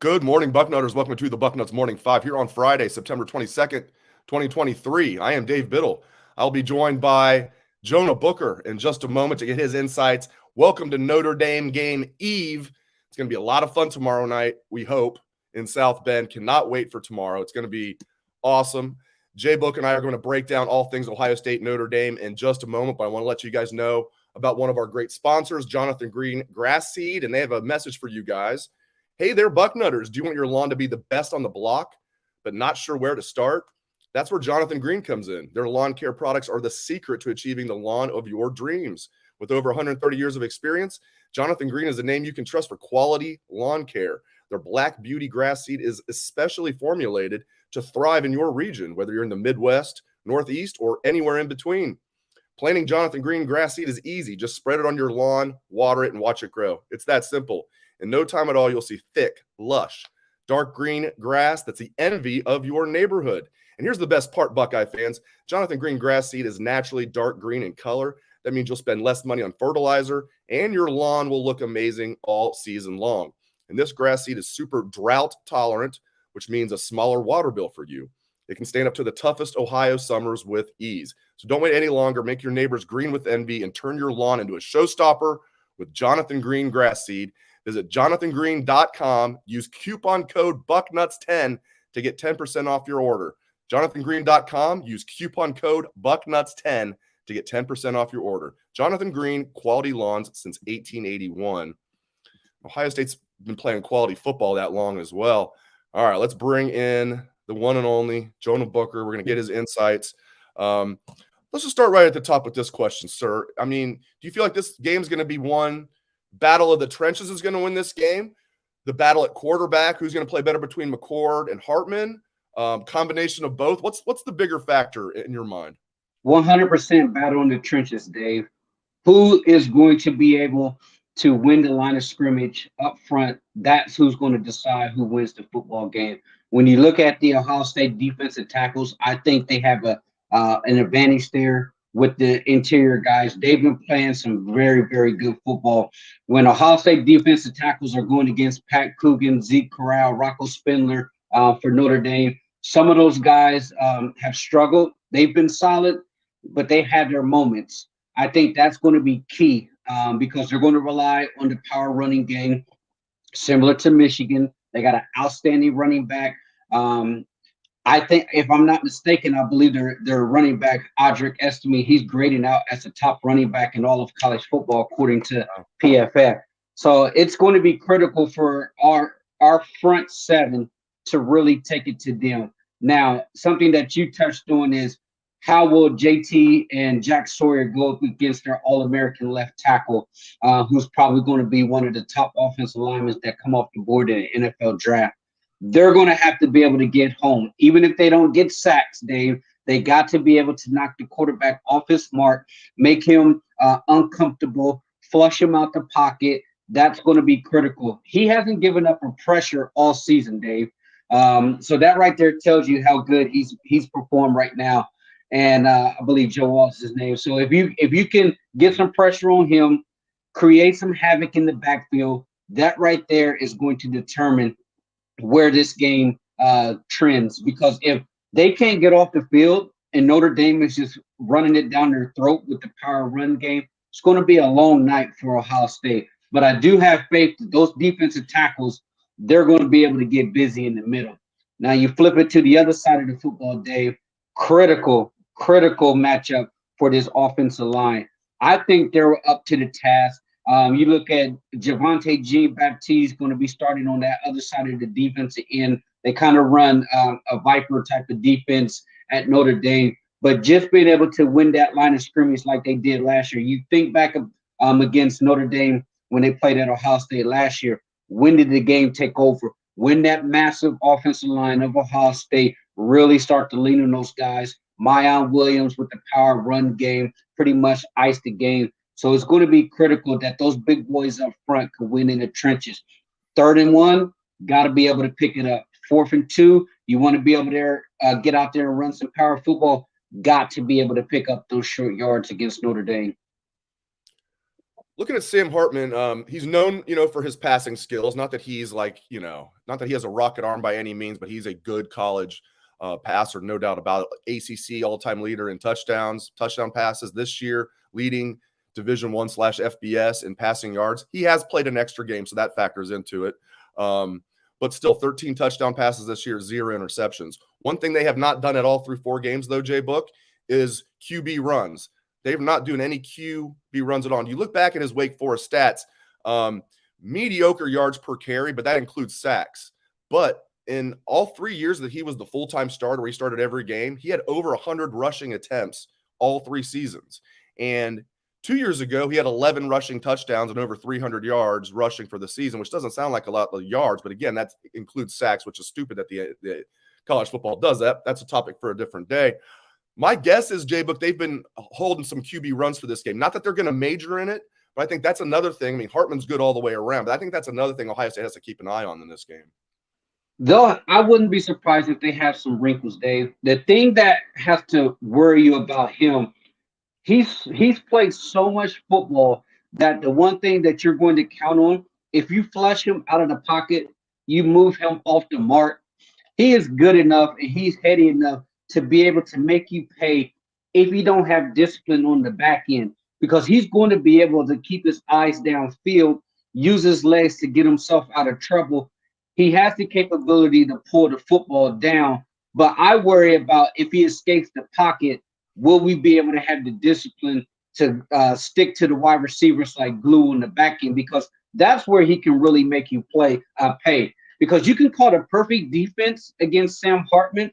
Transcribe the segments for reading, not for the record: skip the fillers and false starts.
Good morning, Bucknutters. Welcome to the Bucknuts Morning Five here on Friday, September 22nd, 2023. I am Dave Biddle. I'll be joined by Jonah Booker in just a moment to get his insights. Welcome to Notre Dame game eve. It's going to be a lot of fun tomorrow night, we hope, in South Bend. Cannot wait for tomorrow. It's going to be awesome. Jay Book and I are going to break down all things Ohio State, Notre Dame in just a moment, but I want to let you guys know about one of our great sponsors, Jonathan Green Grass Seed, and they have a message for you guys. Hey there, Bucknutters. Do you want your lawn to be the best on the block, but not sure where to start? That's where Jonathan Green comes in. Their lawn care products are the secret to achieving the lawn of your dreams. With over 130 years of experience, Jonathan Green is a name you can trust for quality lawn care. Their Black Beauty grass seed is especially formulated to thrive in your region, whether you're in the Midwest, Northeast, or anywhere in between. Planting Jonathan Green grass seed is easy. Just spread it on your lawn, water it, and watch it grow. It's that simple. In no time at all, you'll see thick, lush, dark green grass that's the envy of your neighborhood. And here's the best part, Buckeye fans. Jonathan Green grass seed is naturally dark green in color. That means you'll spend less money on fertilizer, and your lawn will look amazing all season long. And this grass seed is super drought tolerant, which means a smaller water bill for you. It can stand up to the toughest Ohio summers with ease. So don't wait any longer. Make your neighbors green with envy and turn your lawn into a showstopper with Jonathan Green grass seed. Visit jonathangreen.com. Use coupon code Bucknuts10 to get 10% off your order. jonathangreen.com. Use coupon code Bucknuts10 to get 10% off your order. Jonathan Green, quality lawns since 1881. Ohio State's been playing quality football that long as well. All right, let's bring in the one and only Jonah Booker. We're going to get his insights. Let's just start right at the top with this question, sir. I mean, do you feel like this game's going to be won? Battle of the trenches is going to win this game. The battle at quarterback, who's going to play better between McCord and Hartman? Combination of both. What's the bigger factor in your mind? 100% battle in the trenches, Dave. Who is going to be able to win the line of scrimmage up front? That's who's going to decide who wins the football game. When you look at the Ohio State defensive tackles, I think they have an advantage there with the interior guys. They've been playing some very, very good football. When Ohio State defensive tackles are going against Pat Coogan, Zeke Corral, Rocco Spindler for Notre Dame, some of those guys have struggled. They've been solid, but they had their moments. I think that's going to be key because they're going to rely on the power running game, similar to Michigan. They got an outstanding running back. I think, if I'm not mistaken, I believe their running back, Audric Estime, he's graded out as the top running back in all of college football, according to PFF. So it's going to be critical for our front seven to really take it to them. Now, something that you touched on is how will JT and Jack Sawyer go up against their All-American left tackle, who's probably going to be one of the top offensive linemen that come off the board in the NFL draft. They're going to have to be able to get home. Even if they don't get sacks, Dave, they got to be able to knock the quarterback off his mark, make him uncomfortable, flush him out the pocket. That's going to be critical. He hasn't given up on pressure all season, Dave. So that right there tells you how good he's performed right now. And I believe Joe Walsh is his name. So if you can get some pressure on him, create some havoc in the backfield, that right there is going to determine where this game trends. Because if they can't get off the field and Notre Dame is just running it down their throat with the power run game, it's going to be a long night for Ohio State. But I do have faith that those defensive tackles, they're going to be able to get busy in the middle. Now you flip it to the other side of the football, Dave. Critical matchup for this offensive line. I think they're up to the task. You look at Javonte Jean-Baptiste going to be starting on that other side of the defensive end. They kind of run a Viper type of defense at Notre Dame, but just being able to win that line of scrimmage like they did last year. You think back against Notre Dame when they played at Ohio State last year. When did the game take over? When that massive offensive line of Ohio State really start to lean on those guys. Mayan Williams with the power run game pretty much iced the game. So it's going to be critical that those big boys up front can win in the trenches. 3rd and 1, got to be able to pick it up. 4th and 2, you want to be able to get out there and run some power football. Got to be able to pick up those short yards against Notre Dame. Looking at Sam Hartman, he's known, for his passing skills. Not that he's like, not that he has a rocket arm by any means, but he's a good college passer, no doubt about it. ACC all-time leader in touchdown passes this year, leading Division I / FBS in passing yards. He has played an extra game, so that factors into it. But still, 13 touchdown passes this year, 0 interceptions. One thing they have not done at all through 4 games, though, Jay Book, is QB runs. They're not doing any QB runs at all. You look back at his Wake Forest stats, mediocre yards per carry, but that includes sacks. But in all 3 years that he was the full-time starter, where he started every game, he had over 100 rushing attempts all 3 seasons. And 2 years ago, he had 11 rushing touchdowns and over 300 yards rushing for the season, which doesn't sound like a lot of yards. But again, that includes sacks, which is stupid that the college football does that. That's a topic for a different day. My guess is, J-Book, they've been holding some QB runs for this game. Not that they're going to major in it, but I think that's another thing. I mean, Hartman's good all the way around, but I think that's another thing Ohio State has to keep an eye on in this game. Though I wouldn't be surprised if they have some wrinkles, Dave. The thing that has to worry you about him, he's played so much football that the one thing that you're going to count on, if you flush him out of the pocket, you move him off the mark, he is good enough and he's heady enough to be able to make you pay if you don't have discipline on the back end, because he's going to be able to keep his eyes downfield, use his legs to get himself out of trouble. He has the capability to pull the football down, but I worry about if he escapes the pocket, will we be able to have the discipline to stick to the wide receivers like glue in the back end, because that's where he can really make you pay. Because you can call the perfect defense against Sam Hartman,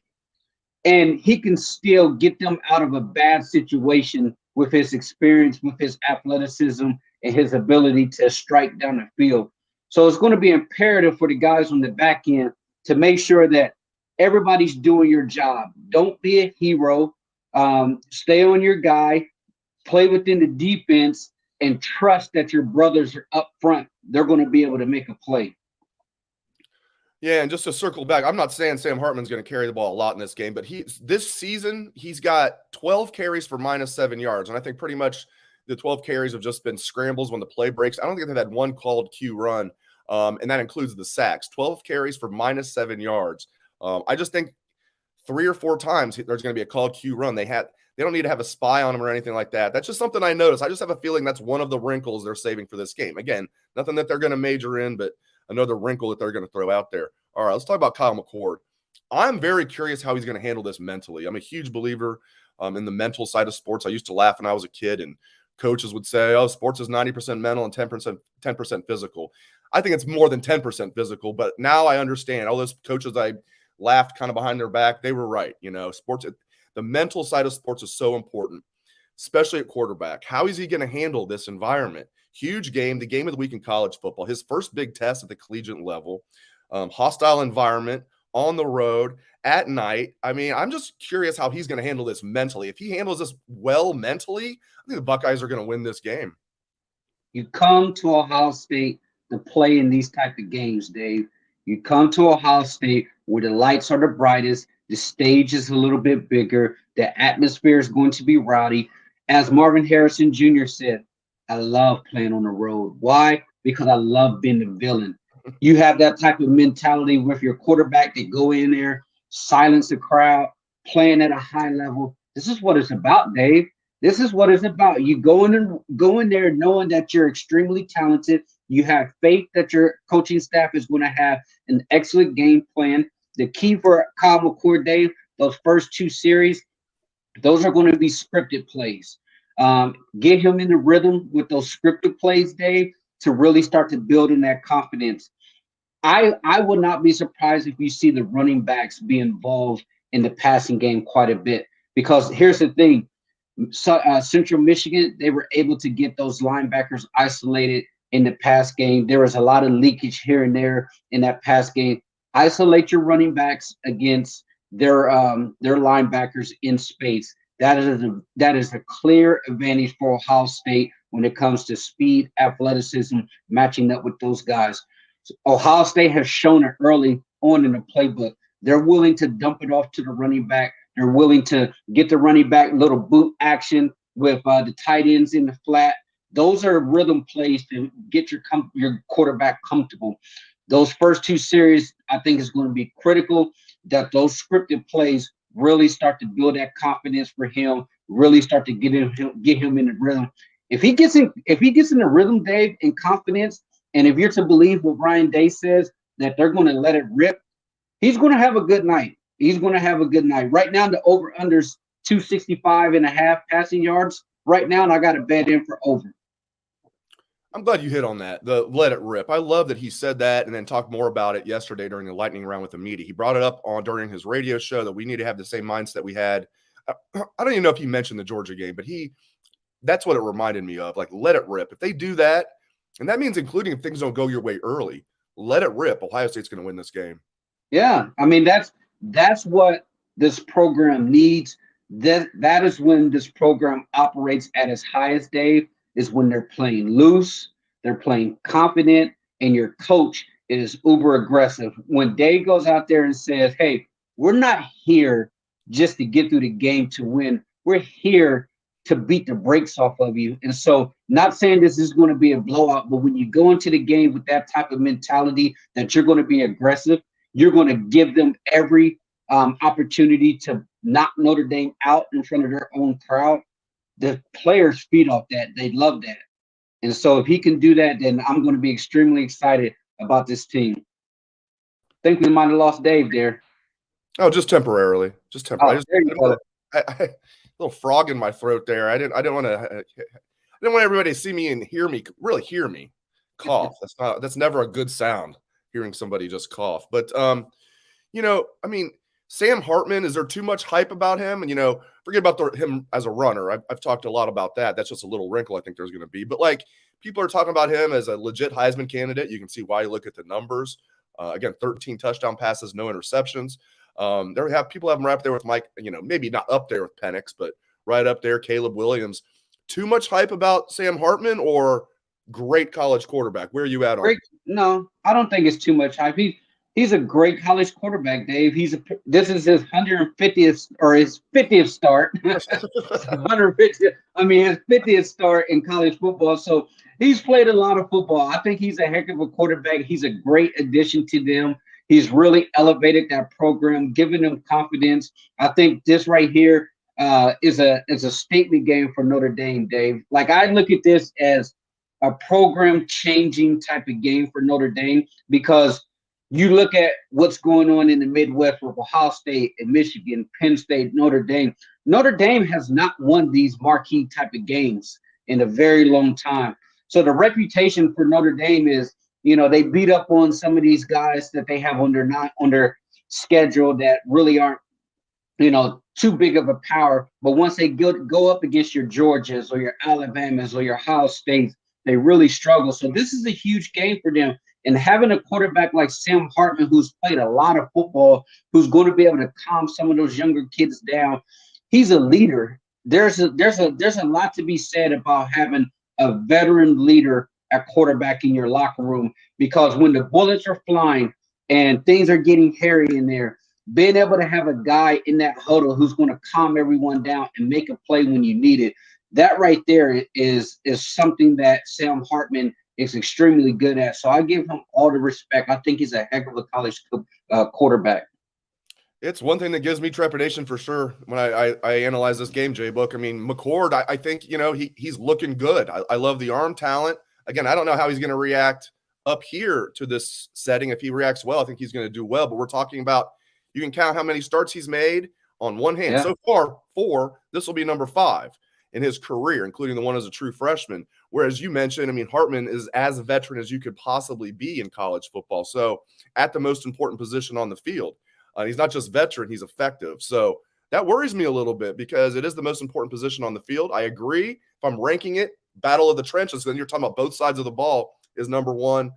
and he can still get them out of a bad situation with his experience, with his athleticism, and his ability to strike down the field. So it's going to be imperative for the guys on the back end to make sure that everybody's doing your job. Don't be a hero. Stay on your guy, play within the defense, and trust that your brothers are up front. They're going to be able to make a play. Yeah, and just to circle back, I'm not saying Sam Hartman's going to carry the ball a lot in this game, but this season he's got 12 carries for -7 yards, and I think pretty much the 12 carries have just been scrambles when the play breaks. I don't think they've had one called Q run, and that includes the sacks. 12 carries for -7 yards. I just think 3 or 4 times there's going to be a called Q run. They don't need to have a spy on him or anything like that. That's just something I noticed. I just have a feeling that's one of the wrinkles they're saving for this game. Again, nothing that they're going to major in, but another wrinkle that they're going to throw out there. All right, let's talk about Kyle McCord. I'm very curious how he's going to handle this mentally. I'm a huge believer in the mental side of sports. I used to laugh when I was a kid, and coaches would say, oh, sports is 90% mental and 10% physical. I think it's more than 10% physical, but now I understand. All those coaches I laughed kind of behind their back, they were right. Sports, the mental side of sports is so important, especially at quarterback. How is he going to handle this environment? Huge game, the game of the week in college football, his first big test at the collegiate level, hostile environment, on the road, at night. I mean, I'm just curious how he's going to handle this mentally. If he handles this well mentally, I think the Buckeyes are going to win this game. You come to Ohio State to play in these type of games, Dave. You come to Ohio State where the lights are the brightest, the stage is a little bit bigger, the atmosphere is going to be rowdy. As Marvin Harrison Jr. said, I love playing on the road. Why? Because I love being the villain. You have that type of mentality with your quarterback that go in there, silence the crowd, playing at a high level. This is what it's about, Dave. This is what it's about. You go in there knowing that you're extremely talented. You have faith that your coaching staff is going to have an excellent game plan. The key for Kyle McCord, Dave, those first 2 series, those are going to be scripted plays. Get him in the rhythm with those scripted plays, Dave, to really start to build in that confidence. I would not be surprised if you see the running backs be involved in the passing game quite a bit, because here's the thing. Central Michigan, they were able to get those linebackers isolated in the pass game. There was a lot of leakage here and there in that pass game. Isolate your running backs against their linebackers in space. That is a clear advantage for Ohio State when it comes to speed, athleticism, matching up with those guys. So Ohio State has shown it early on in the playbook. They're willing to dump it off to the running back. They're willing to get the running back little boot action with the tight ends in the flat. Those are rhythm plays to get your quarterback comfortable. Those first two series, I think, is going to be critical. That those scripted plays really start to build that confidence for him. Really start to get him in the rhythm. If he gets in the rhythm, Dave, and confidence, and if you're to believe what Ryan Day says that they're going to let it rip, he's going to have a good night. He's going to have a good night. Right now, the over-under's 265.5 passing yards. Right now, and I got a bet in for over. I'm glad you hit on that, the let it rip. I love that he said that and then talked more about it yesterday during the lightning round with the media. He brought it up during his radio show that we need to have the same mindset we had. I don't even know if he mentioned the Georgia game, but that's what it reminded me of, like let it rip. If they do that, and that means including if things don't go your way early, let it rip. Ohio State's going to win this game. Yeah, I mean that's what this program needs. That is when this program operates at its highest, Dave, is when they're playing loose, they're playing confident, and your coach is uber aggressive. When Dave goes out there and says, "Hey, we're not here just to get through the game to win. We're here to beat the brakes off of you." And so, not saying this is going to be a blowout, but when you go into the game with that type of mentality that you're going to be aggressive, you're going to give them every opportunity to knock Notre Dame out in front of their own crowd. The players feed off that. They love that. And so if he can do that, then I'm going to be extremely excited about this team. I think we might have lost Dave there. Oh, just temporarily. Just temporarily. Oh, there you go. A little frog in my throat there. I didn't want everybody to see me and hear me cough. That's never a good sound, hearing somebody just cough. But I mean, Sam Hartman, is there too much hype about him? And forget about him as a runner. I've talked a lot about that. That's just a little wrinkle I think there's going to be. But like, people are talking about him as a legit Heisman candidate. You can see why you look at the numbers. Again, 13 touchdown passes, no interceptions. People have him right up there with Mike, maybe not up there with Penix, but right up there, Caleb Williams. Too much hype about Sam Hartman or great college quarterback? Where are you at on it? No, I don't think it's too much hype. He's a great college quarterback, Dave. This is his 150th or his 50th start. 150th. I mean, his 50th start in college football. So he's played a lot of football. I think he's a heck of a quarterback. He's a great addition to them. He's really elevated that program, giving them confidence. I think this right here is a statement game for Notre Dame, Dave. Like, I look at this as a program-changing type of game for Notre Dame, because you look at what's going on in the Midwest with Ohio State and Michigan, Penn State, Notre Dame. Notre Dame has not won these marquee type of games in a very long time. So the reputation for Notre Dame is, they beat up on some of these guys that they have on their schedule that really aren't, too big of a power. But once they go up against your Georgias or your Alabamas or your Ohio States, they really struggle. So this is a huge game for them. And having a quarterback like Sam Hartman, who's played a lot of football, who's going to be able to calm some of those younger kids down, he's a leader. There's a lot to be said about having a veteran leader at quarterback in your locker room, because when the bullets are flying and things are getting hairy in there, being able to have a guy in that huddle who's going to calm everyone down and make a play when you need it, that right there is something that Sam Hartman is extremely good at. So I give him all the respect. I think he's a heck of a college quarterback. It's one thing that gives me trepidation for sure when I analyze this game, J-Book. I mean, McCord, I think, he's looking good. I love the arm talent. Again, I don't know how he's going to react up here to this setting. If he reacts well, I think he's going to do well. But we're talking about, you can count how many starts he's made on one hand. Yeah. So far, 4. This will be number 5 in his career, including the one as a true freshman. Whereas you mentioned, I mean, Hartman is as a veteran as you could possibly be in college football. So at the most important position on the field, he's not just veteran, he's effective. So that worries me a little bit because it is the most important position on the field. I agree. If I'm ranking it, battle of the trenches, then you're talking about both sides of the ball is number 1.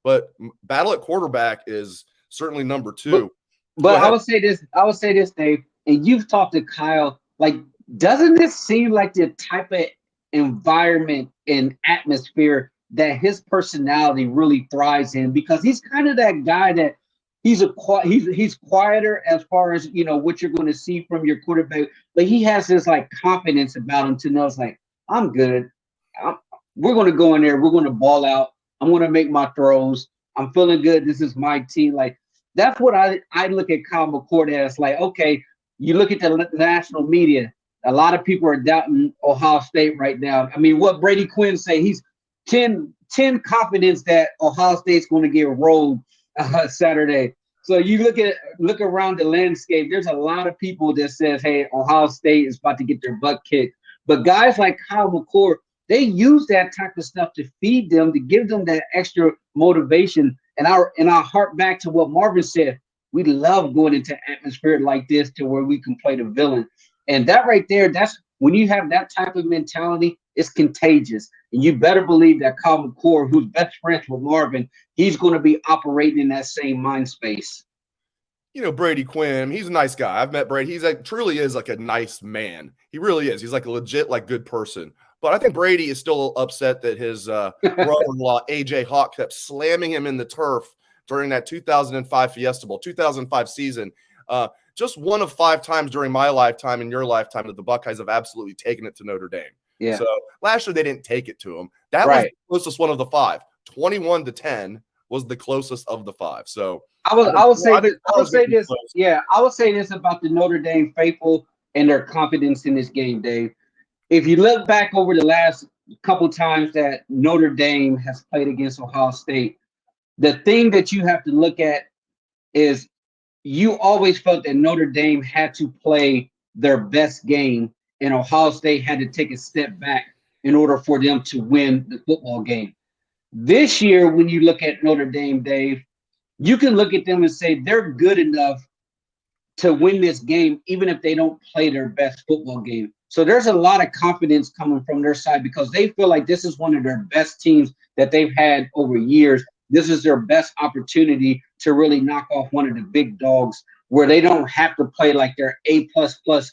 But battle at quarterback is certainly number 2. But I would say this, Dave, and you've talked to Kyle, like, doesn't this seem like the type of environment and atmosphere that his personality really thrives in? Because he's kind of that guy that he's quieter as far as, what you're going to see from your quarterback, but he has this like confidence about him to know it's like, I'm good. we're going to go in there. We're going to ball out. I'm going to make my throws. I'm feeling good. This is my team. Like, that's what I look at Kyle McCord as. Like, okay, you look at the national media. A lot of people are doubting Ohio State right now. I mean, what Brady Quinn say, he's 10 confidence that Ohio State's going to get rolled Saturday. So you look around the landscape. There's a lot of people that says, "Hey, Ohio State is about to get their butt kicked." But guys like Kyle McCord, they use that type of stuff to feed them, to give them that extra motivation. And I hark back to what Marvin said. We love going into atmosphere like this to where we can play the villain. And that right there, that's when you have that type of mentality, it's contagious. And you better believe that Kyle McCord, who's best friends with Marvin, he's going to be operating in that same mind space. You know, Brady Quinn, he's a nice guy. I've met Brady. He's like, truly is like a nice man. He really is. He's like a legit, like, good person. But I think Brady is still upset that his brother-in-law, AJ Hawk, kept slamming him in the turf during that 2005 Fiesta Bowl, 2005 season. Just one of 5 times during my lifetime and your lifetime that the Buckeyes have absolutely taken it to Notre Dame. Yeah. So last year they didn't take it to him. That was the closest one of the 5. 21-10 was the closest of the 5. So I would say this about the Notre Dame faithful and their confidence in this game, Dave. If you look back over the last couple times that Notre Dame has played against Ohio State, the thing that you have to look at is you always felt that Notre Dame had to play their best game and Ohio State had to take a step back in order for them to win the football game. This year, when you look at Notre Dame, Dave, you can look at them and say they're good enough to win this game, even if they don't play their best football game. So there's a lot of confidence coming from their side because they feel like this is one of their best teams that they've had over years. This is their best opportunity to really knock off one of the big dogs where they don't have to play like their A++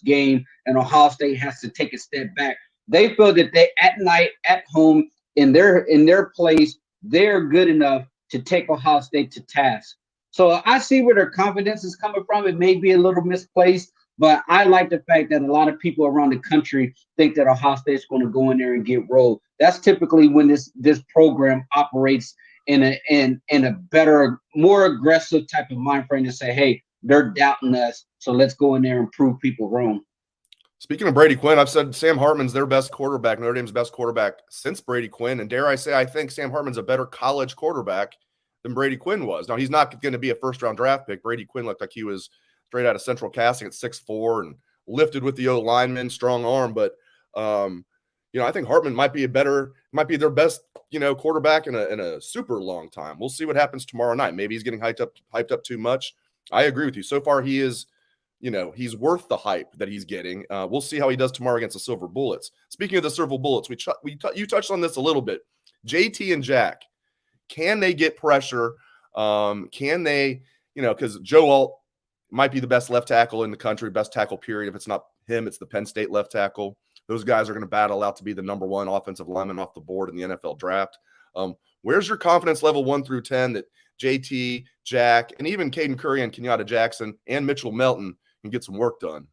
game and Ohio State has to take a step back. They feel that they at night, at home, in their place, they're good enough to take Ohio State to task. So I see where their confidence is coming from. It may be a little misplaced, but I like the fact that a lot of people around the country think that Ohio State's going to go in there and get rolled. That's typically when this program operates in a better, more aggressive type of mind frame to say, hey, they're doubting us, so let's go in there and prove people wrong. Speaking of Brady Quinn, I've said Sam Hartman's their best quarterback, Notre Dame's best quarterback since Brady Quinn. And dare I say, I think Sam Hartman's a better college quarterback than Brady Quinn was. Now, he's not going to be a first-round draft pick. Brady Quinn looked like he was straight out of Central Casting at 6'4" and lifted with the O-lineman, strong arm. But, I think Hartman might be their best, quarterback in a super long time. We'll see what happens tomorrow night. Maybe he's getting hyped up too much. I agree with you. So far, he is – he's worth the hype that he's getting. We'll see how he does tomorrow against the Silver Bullets. Speaking of the Silver Bullets, you touched on this a little bit. JT and Jack, can they get pressure? Can they, because Joe Alt might be the best left tackle in the country, best tackle period. If it's not him, it's the Penn State left tackle. Those guys are going to battle out to be the number 1 offensive lineman off the board in the NFL draft. Where's your confidence level 1 through 10 that JT, Jack, and even Caden Curry and Kenyatta Jackson and Mitchell Melton and get some work done?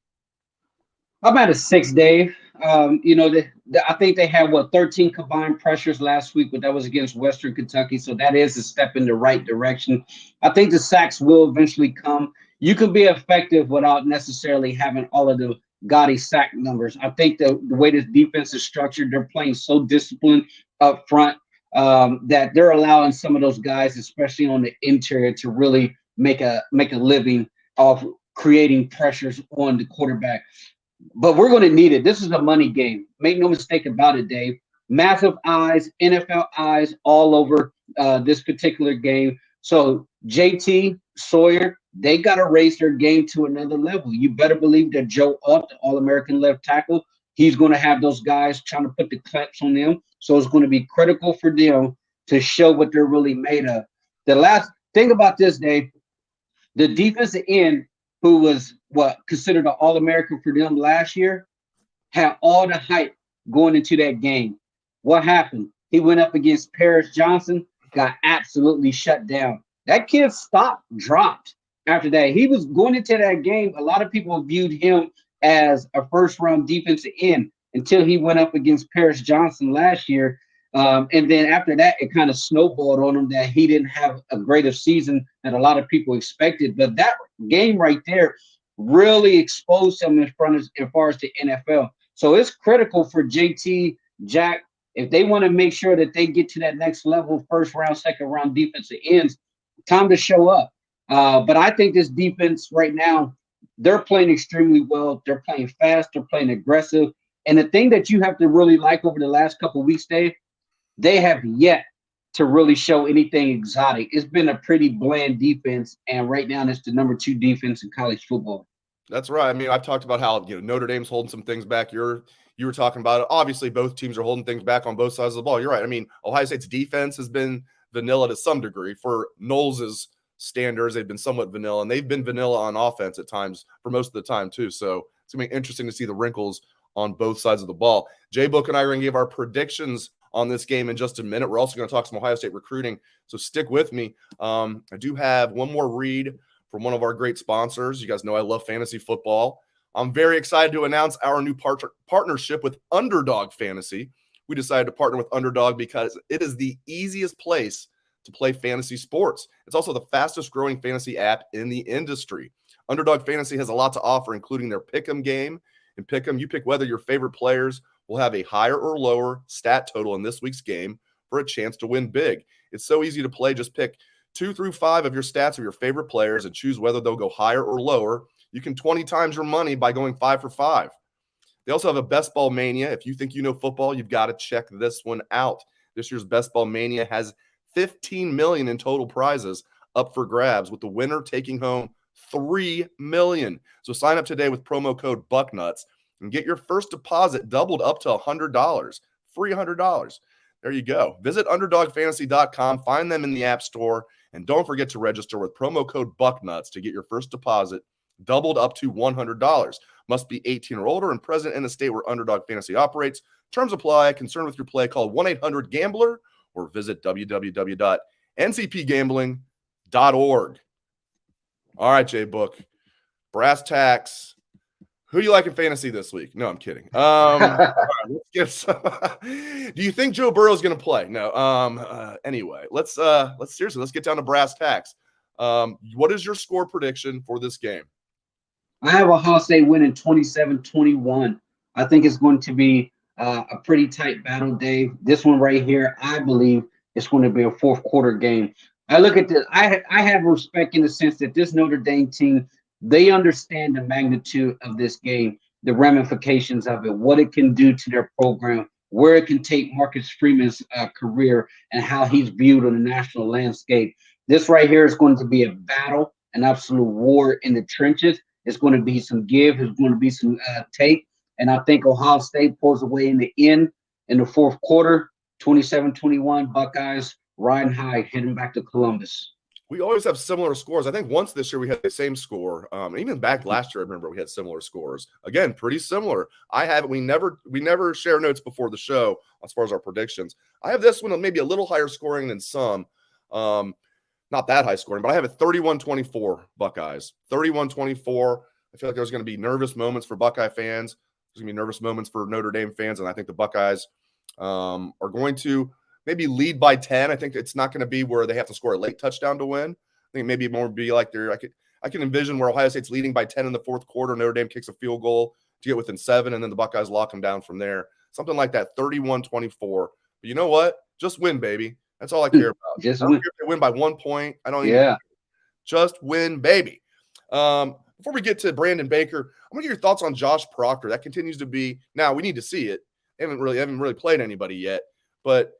I'm at a 6, Dave. I think they had 13 combined pressures last week, but that was against Western Kentucky. So that is a step in the right direction. I think the sacks will eventually come. You can be effective without necessarily having all of the gaudy sack numbers. I think the way this defense is structured, they're playing so disciplined up front that they're allowing some of those guys, especially on the interior, to really make a living off creating pressures on the quarterback. But we're going to need it. This is a money game. Make no mistake about it, Dave. Massive eyes, NFL eyes all over this particular game. So JT, Sawyer, they got to raise their game to another level. You better believe that Joe Alt, the All-American left tackle, he's going to have those guys trying to put the claps on them. So it's going to be critical for them to show what they're really made of. The last thing about this, Dave, the defensive end, who was considered an All-American for them last year, had all the hype going into that game. What happened? He went up against Paris Johnson, got absolutely shut down. That kid dropped after that. He was going into that game. A lot of people viewed him as a first-round defensive end until he went up against Paris Johnson last year. And then after that, it kind of snowballed on him that he didn't have a greater season than a lot of people expected. But that game right there really exposed him as far as the NFL. So it's critical for JT, Jack, if they want to make sure that they get to that next level, first round, second round defensive ends, time to show up. But I think this defense right now, they're playing extremely well. They're playing fast. They're playing aggressive. And the thing that you have to really like over the last couple of weeks, Dave, they have yet to really show anything exotic. It's been a pretty bland defense, and right now it's the number 2 defense in college football. That's right. I mean, I've talked about how Notre Dame's holding some things back. You were talking about it. Obviously, both teams are holding things back on both sides of the ball. You're right. I mean, Ohio State's defense has been vanilla to some degree. For Knowles' standards, they've been somewhat vanilla, and they've been vanilla on offense at times for most of the time too. So it's gonna be interesting to see the wrinkles on both sides of the ball. Jay Book and I are gonna give our predictions on this game in just a minute. We're also going to talk some Ohio State recruiting, so stick with me. I do have one more read from one of our great sponsors. You guys know I love fantasy football. I'm very excited to announce our new partnership with Underdog Fantasy. We decided to partner with Underdog because it is the easiest place to play fantasy sports. It's also the fastest growing fantasy app in the industry. Underdog Fantasy has a lot to offer, including their Pick'em game. In Pick'em, you pick whether your favorite players will have a higher or lower stat total in this week's game for a chance to win big. It's so easy to play. Just pick 2 through 5 of your stats of your favorite players and choose whether they'll go higher or lower. You can 20 times your money by going 5 for 5. They also have a Best Ball Mania. If you think you know football, you've got to check this one out. This year's Best Ball Mania has $15 million in total prizes up for grabs, with the winner taking home $3 million. So sign up today with promo code Bucknuts and get your first deposit doubled up to $100, free $100. There you go. Visit UnderdogFantasy.com, find them in the App Store, and don't forget to register with promo code Bucknuts to get your first deposit doubled up to $100. Must be 18 or older and present in a state where Underdog Fantasy operates. Terms apply. Concerned with your play, call 1-800-GAMBLER or visit www.ncpgambling.org. All right, Jay Book. Brass tacks. Who do you like in fantasy this week? No, I'm kidding. Right, let's get some. Do you think Joe Burrow is going to play? No. Anyway, let's get down to brass tacks. What is your score prediction for this game? I have Ohio State winning 27-21. I think it's going to be a pretty tight battle, Dave. This one right here, I believe it's going to be a fourth quarter game. I look at this. I have respect in the sense that this Notre Dame team, they understand the magnitude of this game, the ramifications of it, what it can do to their program, where it can take Marcus Freeman's career, and how he's viewed on the national landscape. This right here is going to be a battle, an absolute war in the trenches. It's going to be some give. It's going to be some take. And I think Ohio State pulls away in the end in the fourth quarter, 27-21, Buckeyes riding high, heading back to Columbus. We always have similar scores. I think once this year we had the same score. Even back last year, I remember we had similar scores. Again, pretty similar. We never share notes before the show as far as our predictions. I have this one maybe a little higher scoring than some. Not that high scoring, but I have it 31-24 Buckeyes. 31-24. I feel like there's going to be nervous moments for Buckeye fans. There's going to be nervous moments for Notre Dame fans, and I think the Buckeyes are going to maybe lead by 10. I think it's not going to be where they have to score a late touchdown to win. I think maybe more be like I can envision where Ohio State's leading by 10 in the fourth quarter. Notre Dame kicks a field goal to get within 7, and then the Buckeyes lock them down from there. Something like that, 31-24. But you know what? Just win, baby. That's all I care about. Just I don't care if they win by 1 point. I don't even just win, baby. Before we get to Brandon Baker, I'm gonna get your thoughts on Josh Proctor. That continues to be, now we need to see it. They haven't really played anybody yet. But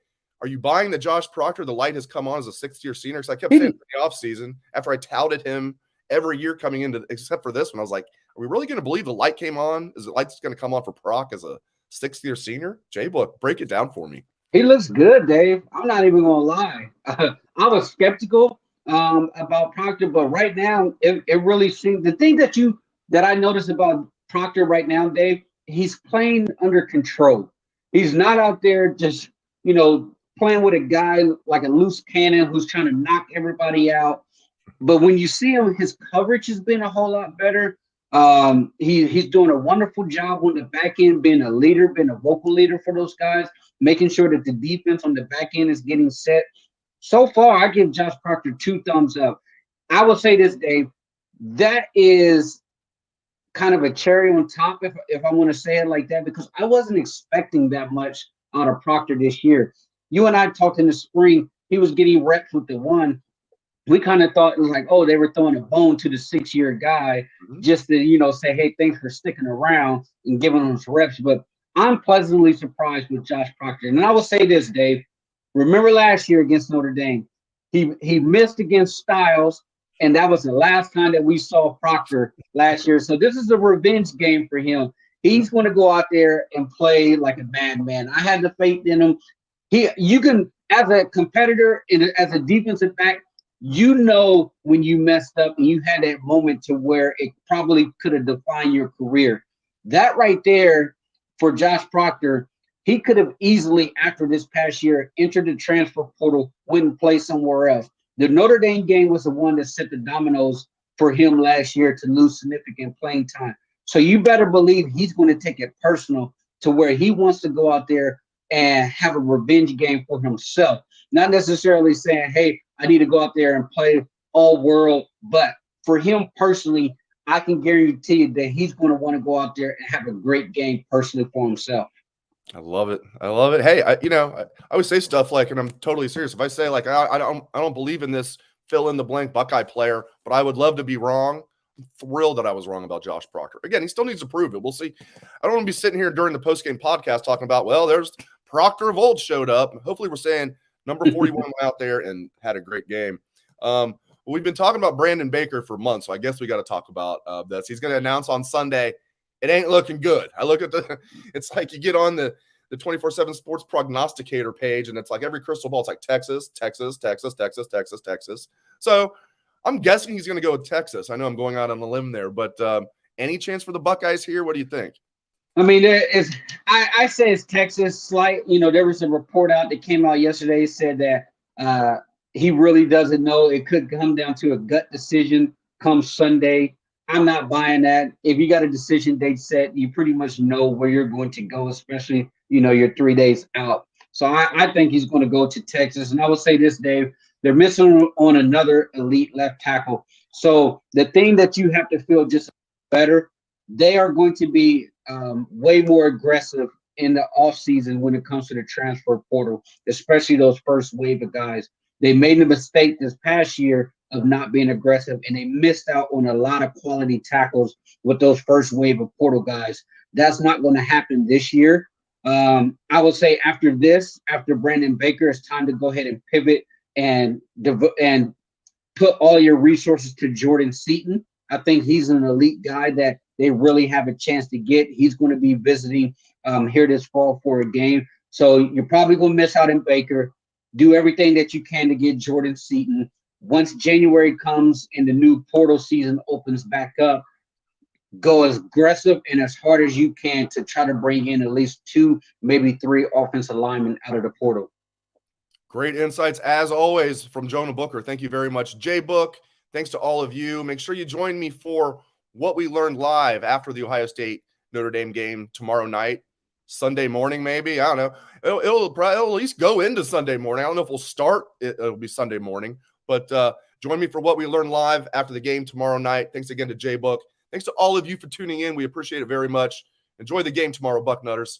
are you buying that Josh Proctor, the light has come on as a sixth-year senior? Because I kept saying in the offseason, after I touted him every year coming into, except for this one, I was like, are we really going to believe the light came on? Is the light going to come on for Proc as a sixth-year senior? J-Book, break it down for me. He looks good, Dave. I'm not even going to lie. I was skeptical about Proctor, but right now, it really seems, the thing that I noticed about Proctor right now, Dave, he's playing under control. He's not out there just, playing with a guy like a loose cannon who's trying to knock everybody out. But when you see him, his coverage has been a whole lot better. He's doing a wonderful job on the back end, being a leader, being a vocal leader for those guys, making sure that the defense on the back end is getting set. So far, I give Josh Proctor 2 thumbs up. I will say this, Dave. That is kind of a cherry on top, if I want to say it like that, because I wasn't expecting that much out of Proctor this year. You and I talked in the spring. He was getting reps with the one. We kind of thought it was like, oh, they were throwing a bone to the 6-year guy just to, say, hey, thanks for sticking around and giving him some reps. But I'm pleasantly surprised with Josh Proctor. And I will say this, Dave. Remember last year against Notre Dame, he missed against Styles, and that was the last time that we saw Proctor last year. So this is a revenge game for him. He's going to go out there and play like a madman. I had the faith in him. You can, as a competitor and as a defensive back, when you messed up and you had that moment to where it probably could have defined your career. That right there for Josh Proctor, he could have easily, after this past year, entered the transfer portal, went and play somewhere else. The Notre Dame game was the one that set the dominoes for him last year to lose significant playing time. So you better believe he's going to take it personal to where he wants to go out there and have a revenge game for himself. Not necessarily saying, hey, I need to go out there and play all world. But for him personally, I can guarantee you that he's going to want to go out there and have a great game personally for himself. I love it. I love it. Hey, I always say stuff like, and I'm totally serious. If I say like, I don't believe in this fill in the blank Buckeye player, but I would love to be wrong. I'm thrilled that I was wrong about Josh Proctor. Again, he still needs to prove it. We'll see. I don't want to be sitting here during the post-game podcast talking about, well, there's Proctor of old showed up. Hopefully we're saying number 41 went out there and had a great game. We've been talking about Brandon Baker for months, so I guess we got to talk about this. He's going to announce on Sunday. It ain't looking good. I look at it's like you get on the 24/7 sports prognosticator page, and it's like every crystal ball. It's like Texas, Texas, Texas, Texas, Texas, Texas. So I'm guessing he's going to go with Texas. I know I'm going out on a limb there, but any chance for the Buckeyes here? What do you think? I mean, I say it's Texas. Slight, there was a report out that came out yesterday said that he really doesn't know. It could come down to a gut decision come Sunday. I'm not buying that. If you got a decision date set, you pretty much know where you're going to go, especially, you're 3 days out. So I think he's going to go to Texas. And I will say this, Dave, they're missing on another elite left tackle. So the thing that you have to feel just better, they are going to be way more aggressive in the offseason when it comes to the transfer portal, especially those first wave of guys. They made a mistake this past year of not being aggressive, and they missed out on a lot of quality tackles with those first wave of portal guys. That's not going to happen this year. I would say after Brandon Baker, it's time to go ahead and pivot and put all your resources to Jordan Seaton. I think he's an elite guy that they really have a chance to get. He's going to be visiting here this fall for a game. So you're probably going to miss out on Baker. Do everything that you can to get Jordan Seaton. Once January comes and the new portal season opens back up, go as aggressive and as hard as you can to try to bring in at least 2, maybe 3 offensive linemen out of the portal. Great insights, as always, from Jonah Booker. Thank you very much, J-Book. Thanks to all of you. Make sure you join me for What We Learned live after the Ohio State Notre Dame game tomorrow night. Sunday morning, maybe. I don't know. It'll at least go into Sunday morning. I don't know if we'll start. It'll be Sunday morning. But join me for What We Learned live after the game tomorrow night. Thanks again to J-Book. Thanks to all of you for tuning in. We appreciate it very much. Enjoy the game tomorrow, Bucknutters.